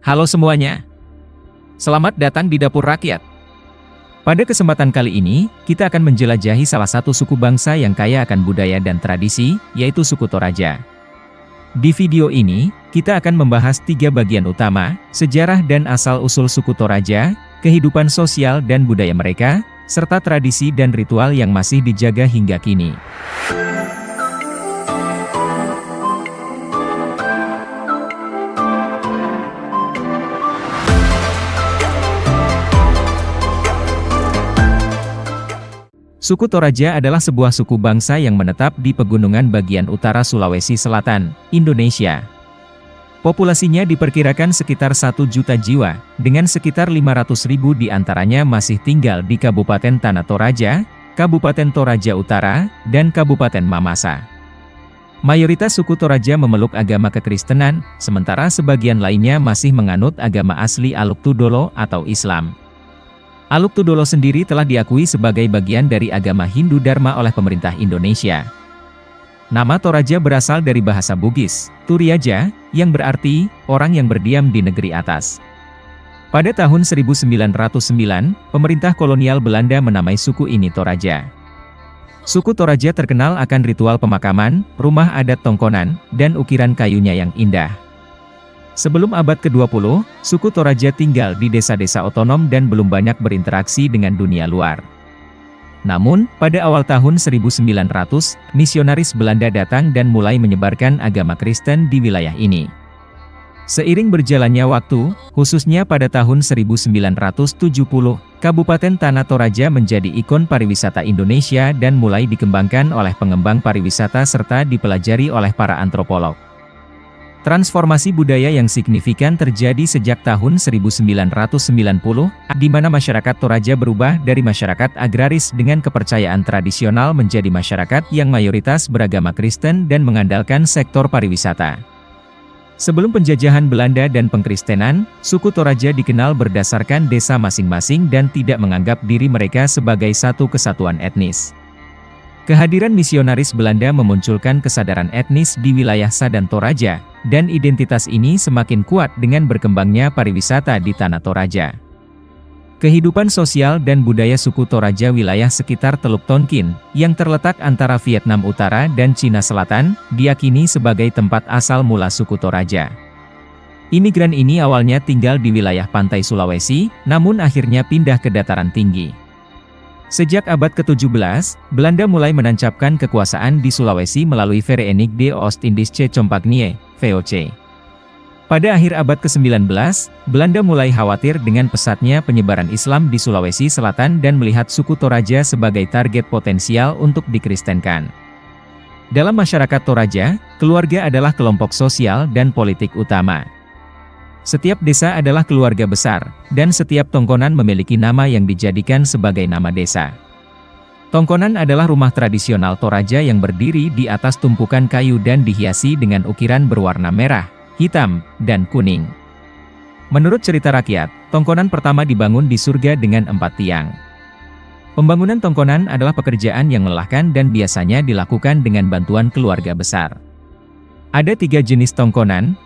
Halo semuanya, selamat datang di Dapur Rakyat. Pada kesempatan kali ini, kita akan menjelajahi salah satu suku bangsa yang kaya akan budaya dan tradisi, yaitu suku Toraja. Di video ini, kita akan membahas 3 bagian utama, sejarah dan asal-usul suku Toraja, kehidupan sosial dan budaya mereka, serta tradisi dan ritual yang masih dijaga hingga kini. Suku Toraja adalah sebuah suku bangsa yang menetap di pegunungan bagian utara Sulawesi Selatan, Indonesia. Populasinya diperkirakan sekitar 1 juta jiwa, dengan sekitar 500.000 diantaranya masih tinggal di Kabupaten Tanah Toraja, Kabupaten Toraja Utara, dan Kabupaten Mamasa. Mayoritas suku Toraja memeluk agama kekristenan, sementara sebagian lainnya masih menganut agama asli Aluk Tudolo atau Islam. Aluk Tudolo sendiri telah diakui sebagai bagian dari agama Hindu Dharma oleh pemerintah Indonesia. Nama Toraja berasal dari bahasa Bugis, Turiaja, yang berarti, orang yang berdiam di negeri atas. Pada tahun 1909, pemerintah kolonial Belanda menamai suku ini Toraja. Suku Toraja terkenal akan ritual pemakaman, rumah adat tongkonan, dan ukiran kayunya yang indah. Sebelum abad ke-20, suku Toraja tinggal di desa-desa otonom dan belum banyak berinteraksi dengan dunia luar. Namun, pada awal tahun 1900, misionaris Belanda datang dan mulai menyebarkan agama Kristen di wilayah ini. Seiring berjalannya waktu, khususnya pada tahun 1970, Kabupaten Tanah Toraja menjadi ikon pariwisata Indonesia dan mulai dikembangkan oleh pengembang pariwisata serta dipelajari oleh para antropolog. Transformasi budaya yang signifikan terjadi sejak tahun 1990, di mana masyarakat Toraja berubah dari masyarakat agraris dengan kepercayaan tradisional menjadi masyarakat yang mayoritas beragama Kristen dan mengandalkan sektor pariwisata. Sebelum penjajahan Belanda dan pengkristenan, suku Toraja dikenal berdasarkan desa masing-masing dan tidak menganggap diri mereka sebagai satu kesatuan etnis. Kehadiran misionaris Belanda memunculkan kesadaran etnis di wilayah Sadan Toraja, dan identitas ini semakin kuat dengan berkembangnya pariwisata di Tanah Toraja. Kehidupan sosial dan budaya suku Toraja wilayah sekitar Teluk Tonkin, yang terletak antara Vietnam Utara dan Cina Selatan, diyakini sebagai tempat asal mula suku Toraja. Imigran ini awalnya tinggal di wilayah pantai Sulawesi, namun akhirnya pindah ke dataran tinggi. Sejak abad ke-17, Belanda mulai menancapkan kekuasaan di Sulawesi melalui Verenigde de Oost-Indische Compagnie, VOC. Pada akhir abad ke-19, Belanda mulai khawatir dengan pesatnya penyebaran Islam di Sulawesi Selatan dan melihat suku Toraja sebagai target potensial untuk dikristenkan. Dalam masyarakat Toraja, keluarga adalah kelompok sosial dan politik utama. Setiap desa adalah keluarga besar, dan setiap tongkonan memiliki nama yang dijadikan sebagai nama desa. Tongkonan adalah rumah tradisional Toraja yang berdiri di atas tumpukan kayu dan dihiasi dengan ukiran berwarna merah, hitam, dan kuning. Menurut cerita rakyat, tongkonan pertama dibangun di surga dengan 4 tiang. Pembangunan tongkonan adalah pekerjaan yang melelahkan dan biasanya dilakukan dengan bantuan keluarga besar. Ada 3 jenis tongkonan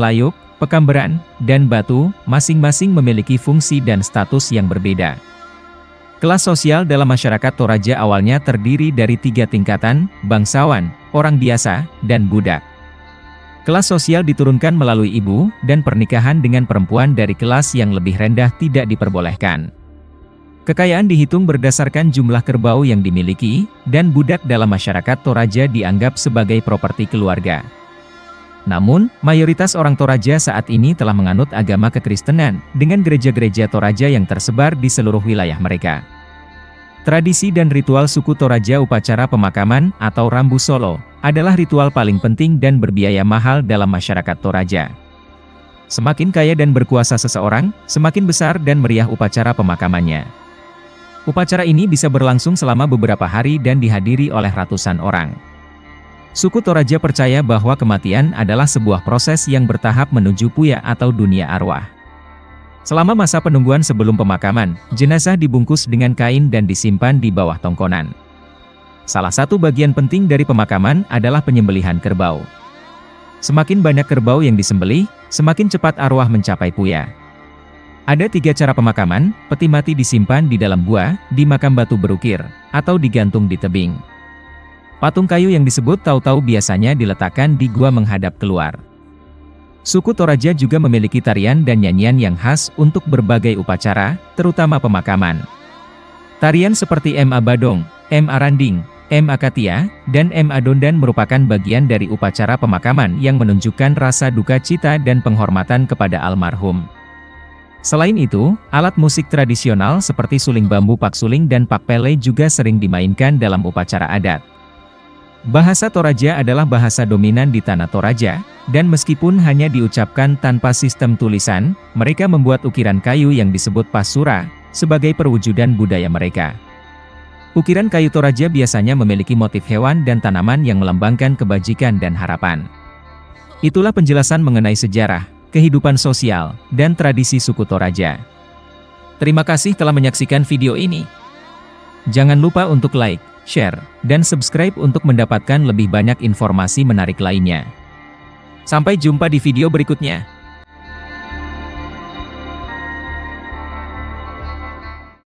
layuk, pekamberan, dan batu, masing-masing memiliki fungsi dan status yang berbeda. Kelas sosial dalam masyarakat Toraja awalnya terdiri dari 3 tingkatan, bangsawan, orang biasa, dan budak. Kelas sosial diturunkan melalui ibu, dan pernikahan dengan perempuan dari kelas yang lebih rendah tidak diperbolehkan. Kekayaan dihitung berdasarkan jumlah kerbau yang dimiliki, dan budak dalam masyarakat Toraja dianggap sebagai properti keluarga. Namun, mayoritas orang Toraja saat ini telah menganut agama kekristenan, dengan gereja-gereja Toraja yang tersebar di seluruh wilayah mereka. Tradisi dan ritual suku Toraja upacara pemakaman, atau Rambu Solo, adalah ritual paling penting dan berbiaya mahal dalam masyarakat Toraja. Semakin kaya dan berkuasa seseorang, semakin besar dan meriah upacara pemakamannya. Upacara ini bisa berlangsung selama beberapa hari dan dihadiri oleh ratusan orang. Suku Toraja percaya bahwa kematian adalah sebuah proses yang bertahap menuju puya atau dunia arwah. Selama masa penungguan sebelum pemakaman, jenazah dibungkus dengan kain dan disimpan di bawah tongkonan. Salah satu bagian penting dari pemakaman adalah penyembelihan kerbau. Semakin banyak kerbau yang disembelih, semakin cepat arwah mencapai puya. Ada 3 cara pemakaman: peti mati disimpan di dalam gua, di makam batu berukir, atau digantung di tebing. Patung kayu yang disebut tautau biasanya diletakkan di gua menghadap keluar. Suku Toraja juga memiliki tarian dan nyanyian yang khas untuk berbagai upacara, terutama pemakaman. Tarian seperti M.A. Badong, M.A. Randing, M.A. Katia, dan M.A. Dondan merupakan bagian dari upacara pemakaman yang menunjukkan rasa duka cita dan penghormatan kepada almarhum. Selain itu, alat musik tradisional seperti suling bambu paksuling dan pakpele juga sering dimainkan dalam upacara adat. Bahasa Toraja adalah bahasa dominan di tanah Toraja, dan meskipun hanya diucapkan tanpa sistem tulisan, mereka membuat ukiran kayu yang disebut pasura, sebagai perwujudan budaya mereka. Ukiran kayu Toraja biasanya memiliki motif hewan dan tanaman yang melambangkan kebajikan dan harapan. Itulah penjelasan mengenai sejarah, kehidupan sosial, dan tradisi suku Toraja. Terima kasih telah menyaksikan video ini. Jangan lupa untuk like, share, dan subscribe untuk mendapatkan lebih banyak informasi menarik lainnya. Sampai jumpa di video berikutnya.